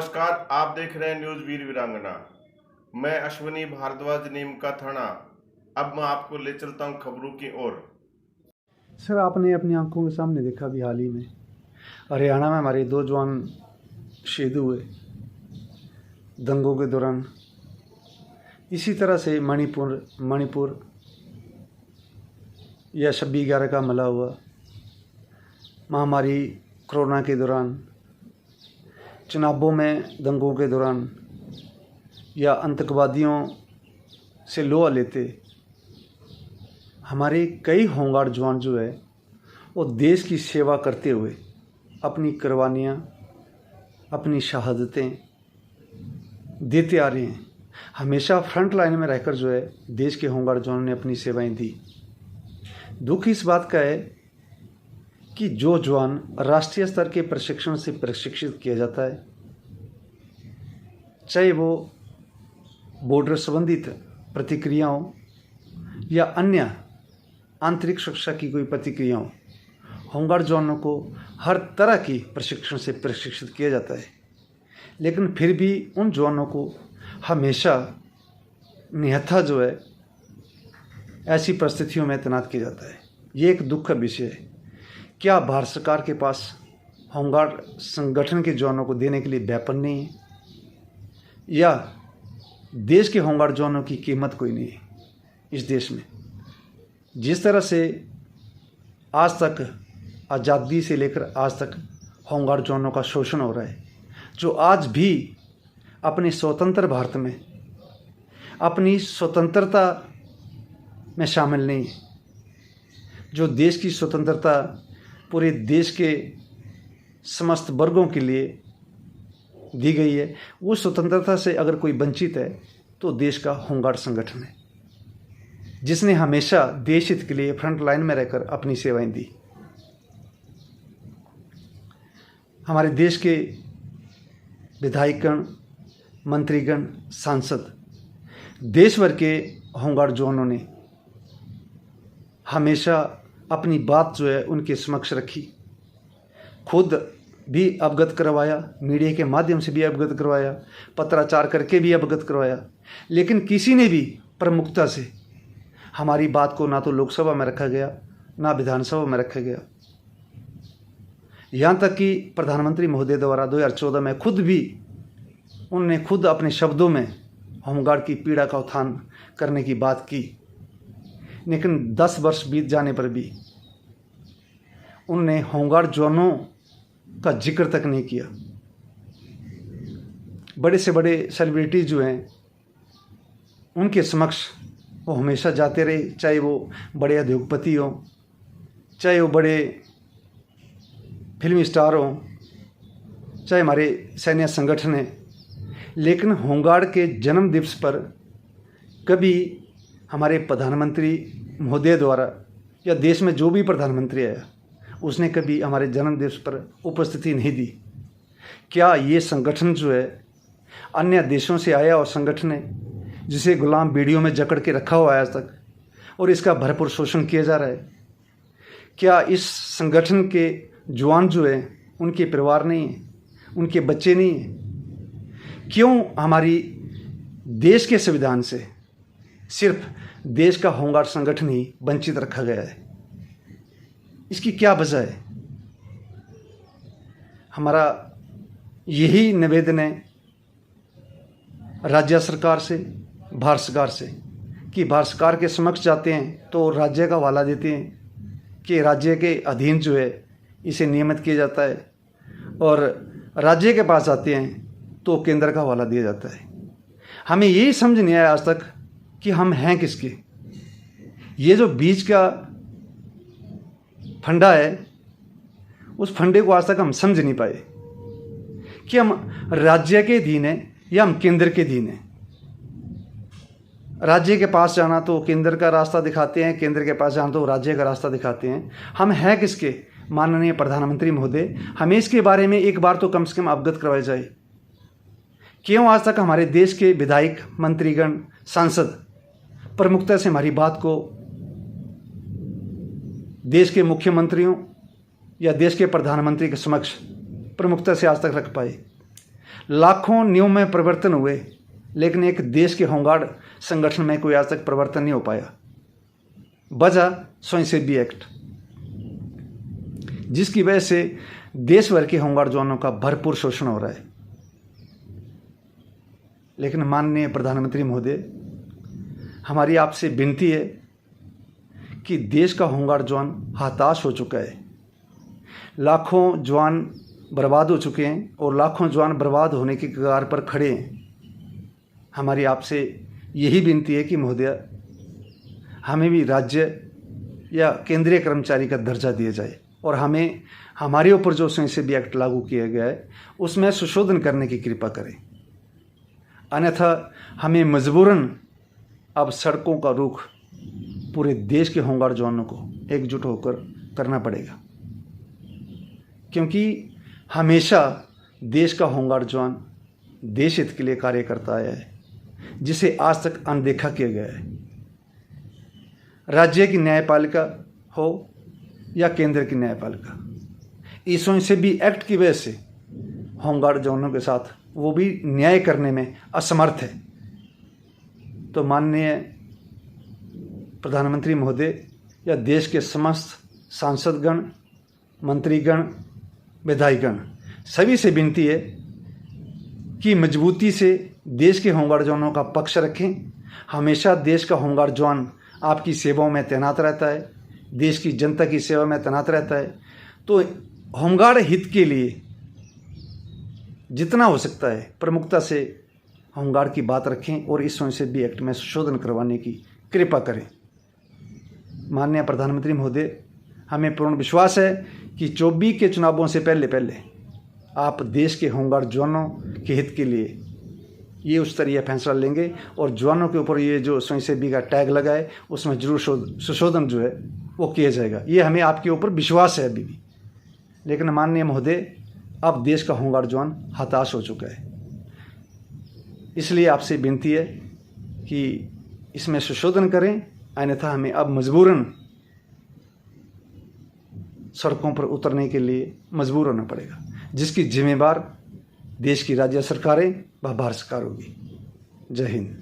नमस्कार, आप देख रहे हैं न्यूज वीर वीरांगना। मैं अश्विनी भारद्वाज, नीम का थाना। अब मैं आपको ले चलता हूं खबरों की ओर। सर, आपने अपनी आंखों के सामने देखा अभी हाल ही में हरियाणा में हमारे 2 जवान शहीद हुए दंगों के दौरान। इसी तरह से मणिपुर या 26/11 का हमला हुआ, महामारी कोरोना के दौरान, चुनावों में दंगों के दौरान, या आतंकवादियों से लोहा लेते हमारे कई होमगार्ड जवान जो है वो देश की सेवा करते हुए अपनी कुर्बानियाँ, अपनी शहादतें देते आ रहे हैं। हमेशा फ्रंट लाइन में रहकर जो है देश के होमगार्ड जवानों ने अपनी सेवाएं दी। दुख इस बात का है कि जो जवान राष्ट्रीय स्तर के प्रशिक्षण से प्रशिक्षित किया जाता है, चाहे वो बॉर्डर संबंधित प्रतिक्रियाओं या अन्य आंतरिक सुरक्षा की कोई प्रतिक्रिया हो, होमगार्ड जवानों को हर तरह की प्रशिक्षण से प्रशिक्षित किया जाता है, लेकिन फिर भी उन जवानों को हमेशा निहत्था जो है ऐसी परिस्थितियों में तैनात किया जाता है। ये एक दुख का विषय है। क्या भारत सरकार के पास होमगार्ड संगठन के जवानों को देने के लिए वेपन नहीं है, या देश के होमगार्ड जवानों की कीमत कोई नहीं है इस देश में? जिस तरह से आज तक, आज़ादी से लेकर आज तक होमगार्ड जवानों का शोषण हो रहा है, जो आज भी अपने स्वतंत्र भारत में अपनी स्वतंत्रता में शामिल नहीं है, जो देश की स्वतंत्रता पूरे देश के समस्त वर्गों के लिए दी गई है, वो स्वतंत्रता से अगर कोई वंचित है तो देश का होमगार्ड संगठन है, जिसने हमेशा देश हित के लिए फ्रंट लाइन में रहकर अपनी सेवाएं दी। हमारे देश के विधायकगण, मंत्रीगण, सांसद, देश भर के होमगार्ड जवानों ने हमेशा अपनी बात जो है उनके समक्ष रखी, खुद भी अवगत करवाया, मीडिया के माध्यम से भी अवगत करवाया, पत्राचार करके भी अवगत करवाया, लेकिन किसी ने भी प्रमुखता से हमारी बात को ना तो लोकसभा में रखा गया, ना विधानसभा में रखा गया। यहाँ तक कि प्रधानमंत्री महोदय द्वारा 2014 में उन्होंने खुद अपने शब्दों में होमगार्ड की पीड़ा का उत्थान करने की बात की, लेकिन 10 वर्ष बीत जाने पर भी उन्होंने होमगार्ड जवानों का जिक्र तक नहीं किया। बड़े से बड़े सेलिब्रिटी जो हैं उनके समक्ष वो हमेशा जाते रहे, चाहे वो बड़े उद्योगपति हों, चाहे वो बड़े फिल्मी स्टार हों, चाहे हमारे सैन्य संगठन हैं, लेकिन होमगार्ड के जन्म दिवस पर कभी हमारे प्रधानमंत्री महोदय द्वारा या देश में जो भी प्रधानमंत्री आया उसने कभी हमारे जन्म दिवस पर उपस्थिति नहीं दी। क्या ये संगठन जो है अन्य देशों से आया और संगठन है जिसे गुलाम बीड़ियों में जकड़ के रखा हुआ है आज तक, और इसका भरपूर शोषण किया जा रहा है? क्या इस संगठन के जवान जो है उनके परिवार नहीं है, उनके बच्चे नहीं हैं? क्यों हमारी देश के संविधान से सिर्फ देश का होमगार्ड संगठन ही वंचित रखा गया है? इसकी क्या वजह है? हमारा यही निवेदन है राज्य सरकार से, भारत सरकार से, कि भारत सरकार के समक्ष जाते हैं तो राज्य का हवाला देते हैं कि राज्य के अधीन जो है इसे नियमित किया जाता है, और राज्य के पास आते हैं तो केंद्र का हवाला दिया जाता है। हमें यही समझ नहीं आया आज तक कि हम हैं किसके। ये जो बीच का फंडा है, उस फंडे को आज तक हम समझ नहीं पाए कि हम राज्य के अधीन हैं या हम केंद्र के अधीन हैं। राज्य के पास जाना तो केंद्र का रास्ता दिखाते हैं, केंद्र के पास जाना तो राज्य का रास्ता दिखाते हैं। हम हैं किसके? माननीय प्रधानमंत्री महोदय, हमें इसके बारे में एक बार तो कम से कम अवगत करवाया जाए। क्यों आज तक हमारे देश के विधायक, मंत्रीगण, सांसद प्रमुखता से हमारी बात को देश के मुख्यमंत्रियों या देश के प्रधानमंत्री के समक्ष प्रमुखता से आज तक रख पाए? लाखों नियम में परिवर्तन हुए, लेकिन एक देश के होमगार्ड संगठन में कोई आज तक परिवर्तन नहीं हो पाया। वजह स्वयंसेवी एक्ट, जिसकी वजह से देश भर के होमगार्ड जवानों का भरपूर शोषण हो रहा है। लेकिन माननीय प्रधानमंत्री महोदय, हमारी आपसे विनती है कि देश का होमगार्ड जवान हताश हो चुका है। लाखों जवान बर्बाद हो चुके हैं और लाखों जवान बर्बाद होने की कगार पर खड़े हैं। हमारी आपसे यही विनती है कि महोदय, हमें भी राज्य या केंद्रीय कर्मचारी का दर्जा दिया जाए और हमें हमारे ऊपर जो स्वयंसेवी एक्ट लागू किया गया है उसमें संशोधन करने की कृपा करें। अन्यथा हमें मजबूरन अब सड़कों का रुख पूरे देश के होमगार्ड जवानों को एकजुट होकर करना पड़ेगा, क्योंकि हमेशा देश का होमगार्ड जवान देश हित के लिए कार्य करता आया है, जिसे आज तक अनदेखा किया गया है। राज्य की न्यायपालिका हो या केंद्र की न्यायपालिका, इस स्वयंसेवी एक्ट की वजह से होमगार्ड जवानों के साथ वो भी न्याय करने में असमर्थ है। तो माननीय प्रधानमंत्री महोदय या देश के समस्त सांसदगण, मंत्रीगण, विधायकगण, सभी से विनती है कि मजबूती से देश के होमगार्ड जवानों का पक्ष रखें। हमेशा देश का होमगार्ड जवान आपकी सेवाओं में तैनात रहता है, देश की जनता की सेवा में तैनात रहता है। तो होमगार्ड हित के लिए जितना हो सकता है प्रमुखता से होमगार्ड की बात रखें और इस स्वयंसेवी एक्ट में संशोधन करवाने की कृपा करें। माननीय प्रधानमंत्री महोदय, हमें पूर्ण विश्वास है कि 24 के चुनावों से पहले आप देश के होमगार्ड जवानों के हित के लिए ये उस तरह फैसला लेंगे और जवानों के ऊपर ये जो स्वयंसेवी का टैग लगा है उसमें जरूर संशोधन जो है वो किया जाएगा। ये हमें आपके ऊपर विश्वास है अभी भी। लेकिन माननीय महोदय, अब देश का होमगार्ड जवान हताश हो चुका है, इसलिए आपसे विनती है कि इसमें संशोधन करें, अन्यथा हमें अब मजबूरन सड़कों पर उतरने के लिए मजबूर होना पड़ेगा, जिसकी जिम्मेवार देश की राज्य सरकारें व भारत सरकार होगी। जय हिंद।